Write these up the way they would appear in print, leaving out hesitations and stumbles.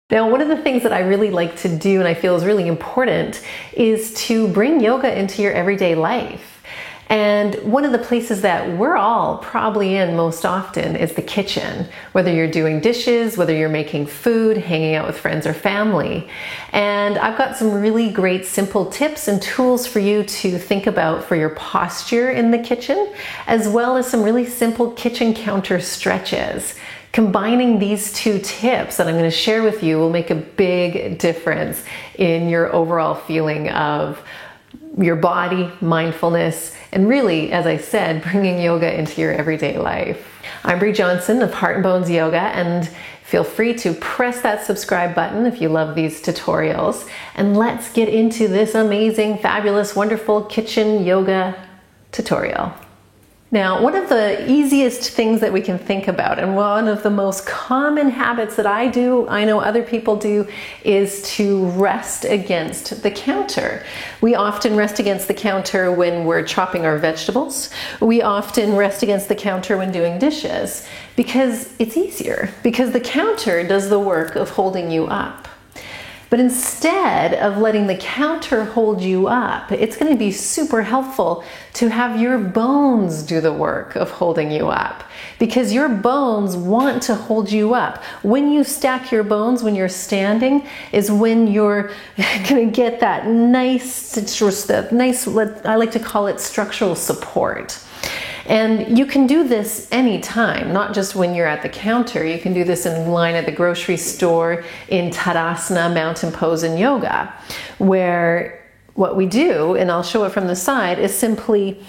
Now, one of the things that I really like to do and I feel is really important is to bring yoga into your everyday life. And one of the places that we're all probably in most often is the kitchen, whether you're doing dishes, whether you're making food, hanging out with friends or family. And I've got some really great simple tips and tools for you to think about for your posture in the kitchen, as well as some really simple kitchen counter stretches. Combining these two tips that I'm going to share with you will make a big difference in your overall feeling of your body, mindfulness, and really, as I said, bringing yoga into your everyday life. I'm Bree Johnson of Heart and Bones Yoga, and feel free to press that subscribe button if you love these tutorials. And let's get into this amazing, fabulous, wonderful kitchen yoga tutorial. Now, one of the easiest things that we can think about, and one of the most common habits that I do, I know other people do, is to rest against the counter. We often rest against the counter when we're chopping our vegetables. We often rest against the counter when doing dishes because it's easier, because the counter does the work of holding you up. But instead of letting the counter hold you up, it's going to be super helpful to have your bones do the work of holding you up, because your bones want to hold you up. When you stack your bones, when you're standing, is when you're going to get that nice, I like to call it structural support. And you can do this anytime, not just when you're at the counter. You can do this in line at the grocery store, in Tadasana, mountain pose, and yoga, where what we do, and I'll show it from the side, is simply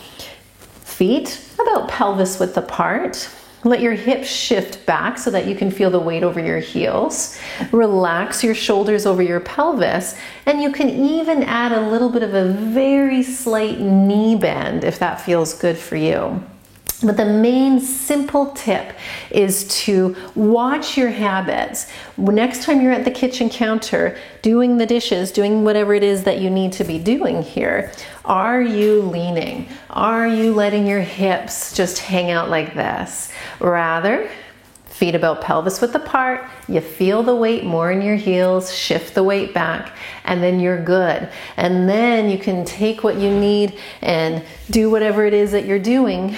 feet about pelvis width apart. Let your hips shift back so that you can feel the weight over your heels. Relax your shoulders over your pelvis, and you can even add a little bit of a very slight knee bend if that feels good for you. But the main simple tip is to watch your habits. Next time you're at the kitchen counter doing the dishes, doing whatever it is that you need to be doing here, are you leaning? Are you letting your hips just hang out like this? Rather, feet about pelvis width apart, you feel the weight more in your heels, shift the weight back, and then you're good. And then you can take what you need and do whatever it is that you're doing,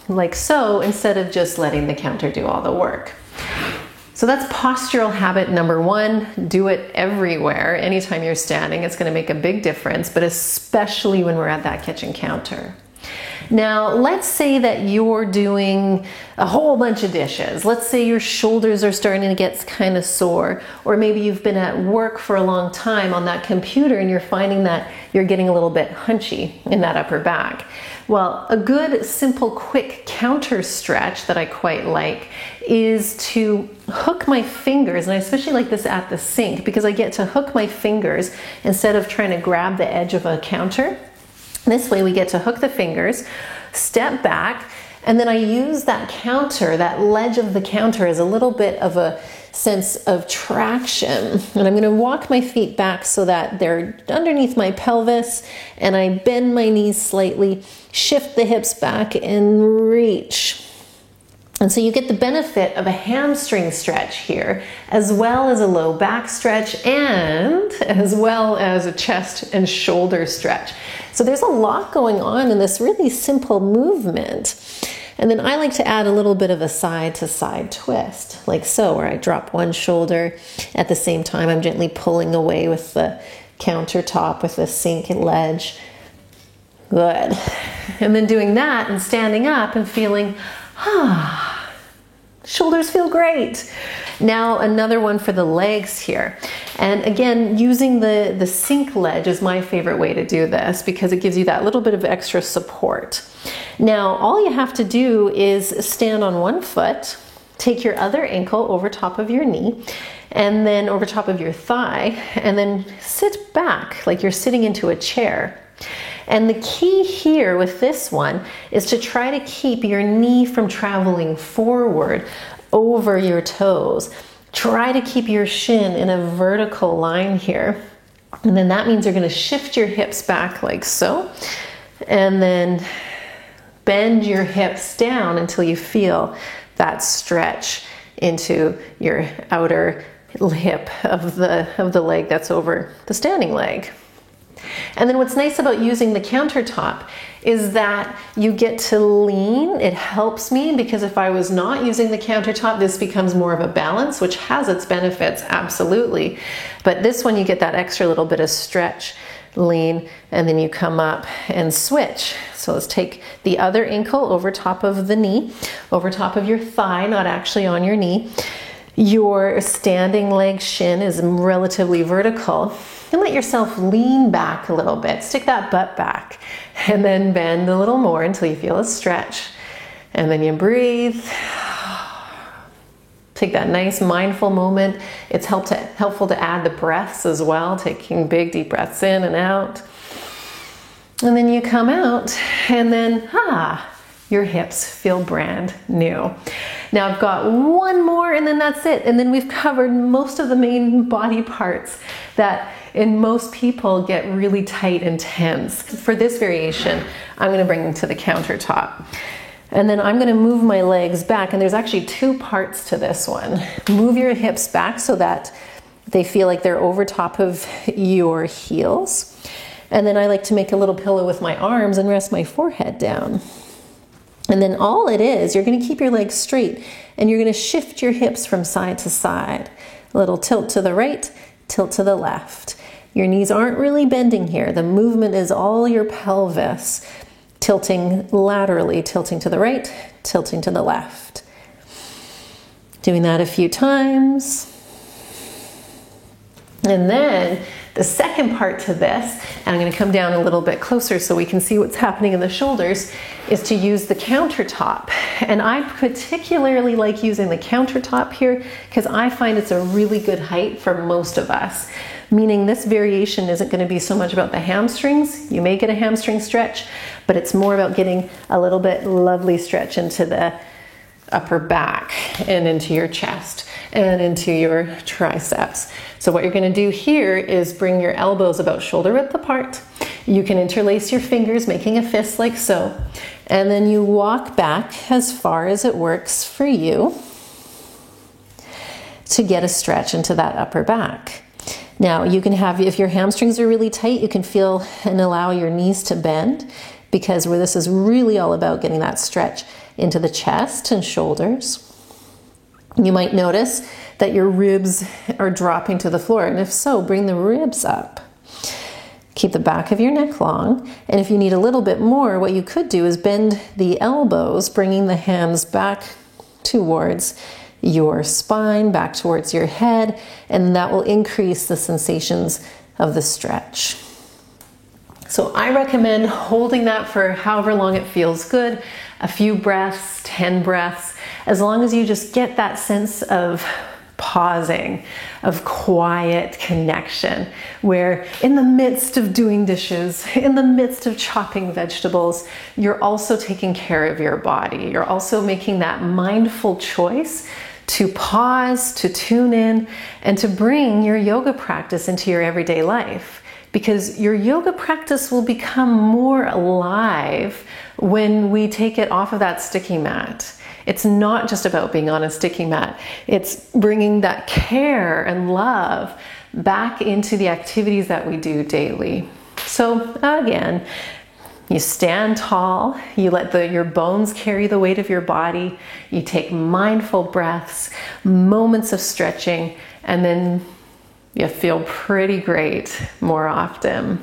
like so, instead of just letting the counter do all the work. So that's postural habit number one. Do it everywhere. Anytime you're standing, it's going to make a big difference, but especially when we're at that kitchen counter. Now, let's say that you're doing a whole bunch of dishes. Let's say your shoulders are starting to get kind of sore, or maybe you've been at work for a long time on that computer and you're finding that you're getting a little bit hunchy in that upper back. Well, a good, simple, quick counter stretch that I quite like is to hook my fingers, and I especially like this at the sink because I get to hook my fingers instead of trying to grab the edge of a counter. This way we get to hook the fingers, step back, and then I use that counter, that ledge of the counter, as a little bit of a sense of traction. And I'm going to walk my feet back so that they're underneath my pelvis, and I bend my knees slightly, shift the hips back, and reach. And so you get the benefit of a hamstring stretch here, as well as a low back stretch, and as well as a chest and shoulder stretch. So there's a lot going on in this really simple movement. And then I like to add a little bit of a side to side twist, like so, where I drop one shoulder. At the same time, I'm gently pulling away with the countertop, with the sink and ledge. Good. And then doing that and standing up and feeling, shoulders feel great. Now another one for the legs here. And again, using the sink ledge is my favorite way to do this because it gives you that little bit of extra support. Now, all you have to do is stand on one foot, take your other ankle over top of your knee, and then over top of your thigh, and then sit back like you're sitting into a chair. And the key here with this one is to try to keep your knee from traveling forward over your toes. Try to keep your shin in a vertical line here. And then that means you're going to shift your hips back like so. And then bend your hips down until you feel that stretch into your outer hip of the leg that's over the standing leg. And then what's nice about using the countertop is that you get to lean. It helps me because if I was not using the countertop, this becomes more of a balance, which has its benefits, absolutely. But this one, you get that extra little bit of stretch, lean, and then you come up and switch. So let's take the other ankle over top of the knee, over top of your thigh, not actually on your knee. Your standing leg shin is relatively vertical. And let yourself lean back a little bit. Stick that butt back. And then bend a little more until you feel a stretch. And then you breathe. Take that nice mindful moment. It's helpful to add the breaths as well, taking big deep breaths in and out. And then you come out and then, your hips feel brand new. Now I've got one more and then that's it. And then we've covered most of the main body parts that in most people get really tight and tense. For this variation, I'm going to bring them to the countertop. And then I'm going to move my legs back, and there's actually two parts to this one. Move your hips back so that they feel like they're over top of your heels. And then I like to make a little pillow with my arms and rest my forehead down. And then all it is, you're going to keep your legs straight and you're going to shift your hips from side to side. A little tilt to the right, tilt to the left. Your knees aren't really bending here. The movement is all your pelvis, tilting laterally, tilting to the right, tilting to the left. Doing that a few times. And then the second part to this, and I'm going to come down a little bit closer so we can see what's happening in the shoulders, is to use the countertop. And I particularly like using the countertop here because I find it's a really good height for most of us. Meaning this variation isn't going to be so much about the hamstrings. You may get a hamstring stretch, but it's more about getting a little bit lovely stretch into the upper back and into your chest and into your triceps. So what you're going to do here is bring your elbows about shoulder width apart. You can interlace your fingers, making a fist like so. And then you walk back as far as it works for you to get a stretch into that upper back. Now you can have, if your hamstrings are really tight, you can feel and allow your knees to bend, because where this is really all about getting that stretch into the chest and shoulders. You might notice that your ribs are dropping to the floor, and if so, bring the ribs up. Keep the back of your neck long, and if you need a little bit more, what you could do is bend the elbows, bringing the hands back towards your spine, back towards your head, and that will increase the sensations of the stretch. So I recommend holding that for however long it feels good, a few breaths, 10 breaths, as long as you just get that sense of pausing, of quiet connection, where in the midst of doing dishes, in the midst of chopping vegetables, you're also taking care of your body. You're also making that mindful choice to pause, to tune in, and to bring your yoga practice into your everyday life. Because your yoga practice will become more alive when we take it off of that sticky mat. It's not just about being on a sticky mat. It's bringing that care and love back into the activities that we do daily. So again, you stand tall, you let your bones carry the weight of your body, you take mindful breaths, moments of stretching, and then you feel pretty great more often.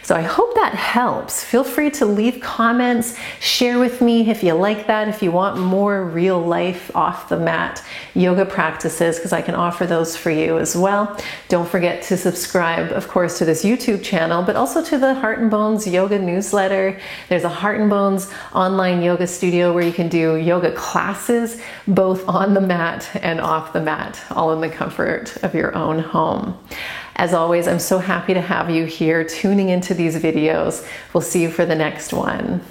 So I hope that helps. Feel free to leave comments, share with me if you like that, if you want more real life off the mat yoga practices, because I can offer those for you as well. Don't forget to subscribe, of course, to this YouTube channel, but also to the Heart and Bones yoga newsletter. There's a Heart and Bones online yoga studio where you can do yoga classes, both on the mat and off the mat, all in the comfort of your own home. As always, I'm so happy to have you here tuning into these videos. We'll see you for the next one.